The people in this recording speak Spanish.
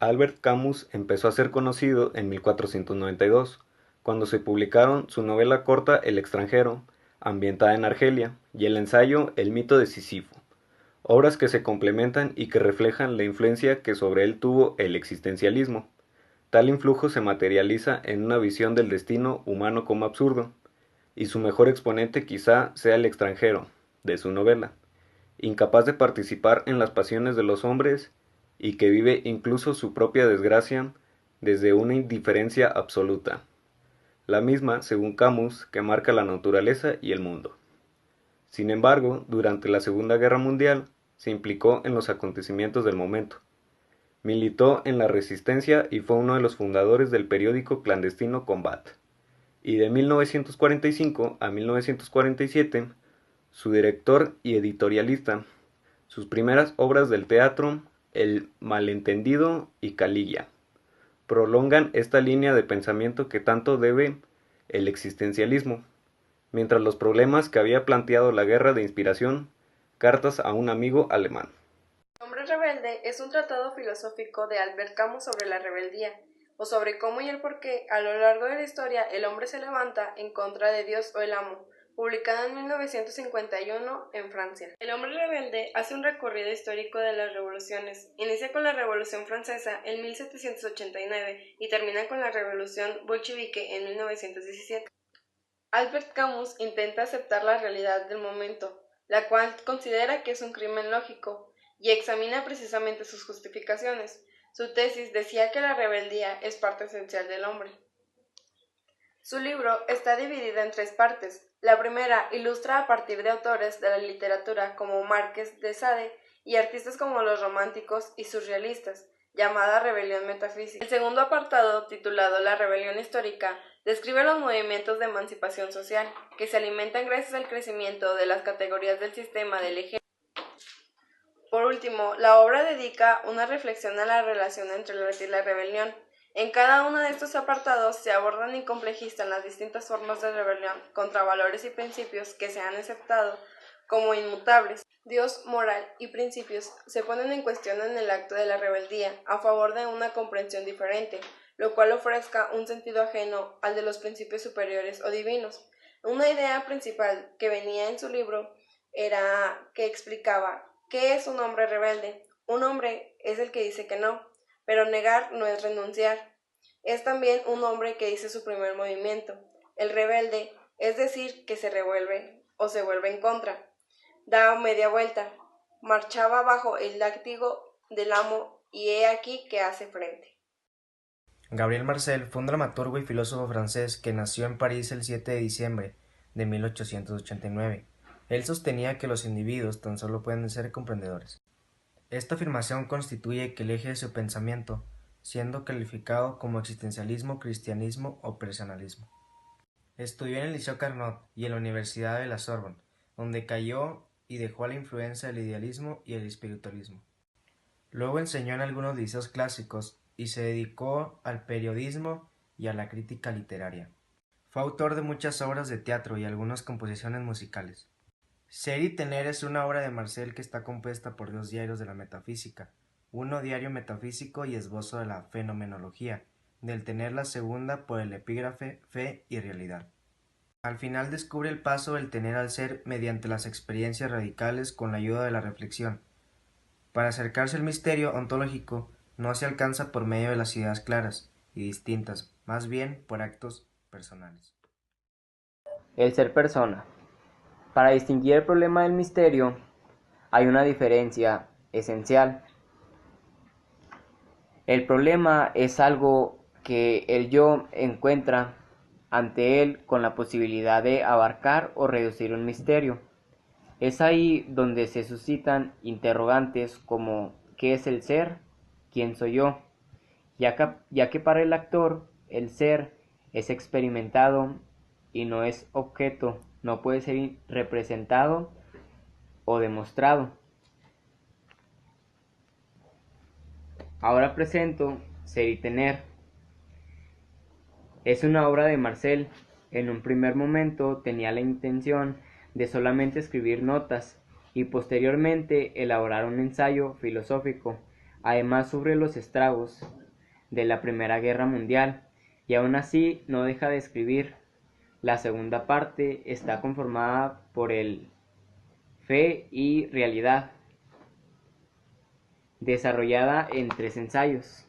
Albert Camus empezó a ser conocido en 1492, cuando se publicaron su novela corta El extranjero, ambientada en Argelia, y el ensayo El mito de Sísifo, obras que se complementan y que reflejan la influencia que sobre él tuvo el existencialismo. Tal influjo se materializa en una visión del destino humano como absurdo, y su mejor exponente quizá sea El extranjero, de su novela, incapaz de participar en las pasiones de los hombres y que vive incluso su propia desgracia desde una indiferencia absoluta, la misma, según Camus, que marca la naturaleza y el mundo. Sin embargo, durante la Segunda Guerra Mundial, se implicó en los acontecimientos del momento. Militó en la Resistencia y fue uno de los fundadores del periódico clandestino Combat. Y de 1945 a 1947, su director y editorialista. Sus primeras obras del teatro, El malentendido y Caligula, prolongan esta línea de pensamiento que tanto debe el existencialismo, mientras los problemas que había planteado la guerra de inspiración, cartas a un amigo alemán. El hombre rebelde es un tratado filosófico de Albert Camus sobre la rebeldía, o sobre cómo y el por qué a lo largo de la historia el hombre se levanta en contra de Dios o el amo, publicado en 1951 en Francia. El hombre rebelde hace un recorrido histórico de las revoluciones. Inicia con la Revolución Francesa en 1789 y termina con la Revolución Bolchevique en 1917. Albert Camus intenta aceptar la realidad del momento, la cual considera que es un crimen lógico, y examina precisamente sus justificaciones. Su tesis decía que la rebeldía es parte esencial del hombre. Su libro está dividido en tres partes. La primera ilustra a partir de autores de la literatura como Marqués de Sade y artistas como los románticos y surrealistas, llamada Rebelión Metafísica. El segundo apartado, titulado La Rebelión Histórica, describe los movimientos de emancipación social, que se alimentan gracias al crecimiento de las categorías del sistema del ejército. Por último, la obra dedica una reflexión a la relación entre el arte y la rebelión. En cada uno de estos apartados se abordan y complejizan las distintas formas de rebelión contra valores y principios que se han aceptado como inmutables. Dios, moral y principios se ponen en cuestión en el acto de la rebeldía a favor de una comprensión diferente, lo cual ofrezca un sentido ajeno al de los principios superiores o divinos. Una idea principal que venía en su libro era que explicaba ¿qué es un hombre rebelde? Un hombre es el que dice que no, pero negar no es renunciar. Es también un hombre que dice su primer movimiento. El rebelde es decir que se revuelve o se vuelve en contra. Da media vuelta. Marchaba bajo el látigo del amo y he aquí que hace frente. Gabriel Marcel fue un dramaturgo y filósofo francés que nació en París el 7 de diciembre de 1889. Él sostenía que los individuos tan solo pueden ser comprendedores. Esta afirmación constituye que el eje de su pensamiento, siendo calificado como existencialismo, cristianismo o personalismo. Estudió en el Liceo Carnot y en la Universidad de la Sorbonne, donde cayó y dejó a la influencia del idealismo y el espiritualismo. Luego enseñó en algunos liceos clásicos y se dedicó al periodismo y a la crítica literaria. Fue autor de muchas obras de teatro y algunas composiciones musicales. Ser y tener es una obra de Marcel que está compuesta por dos diarios de la metafísica, uno diario metafísico y esbozo de la fenomenología, del tener la segunda por el epígrafe fe y realidad. Al final descubre el paso del tener al ser mediante las experiencias radicales con la ayuda de la reflexión. Para acercarse al misterio ontológico no se alcanza por medio de las ideas claras y distintas, más bien por actos personales. El ser persona. Para distinguir el problema del misterio, hay una diferencia esencial. El problema es algo que el yo encuentra ante él con la posibilidad de abarcar o reducir un misterio. Es ahí donde se suscitan interrogantes como ¿qué es el ser? ¿Quién soy yo? Ya que para el actor el ser es experimentado y no es objeto, no puede ser representado o demostrado. Ahora presento Ser y Tener. Es una obra de Marcel. En un primer momento tenía la intención de solamente escribir notas y posteriormente elaborar un ensayo filosófico Además sufre los estragos de la Primera Guerra Mundial y aún así no deja de escribir. La segunda parte está conformada por el Fe y Realidad, desarrollada en 3 ensayos.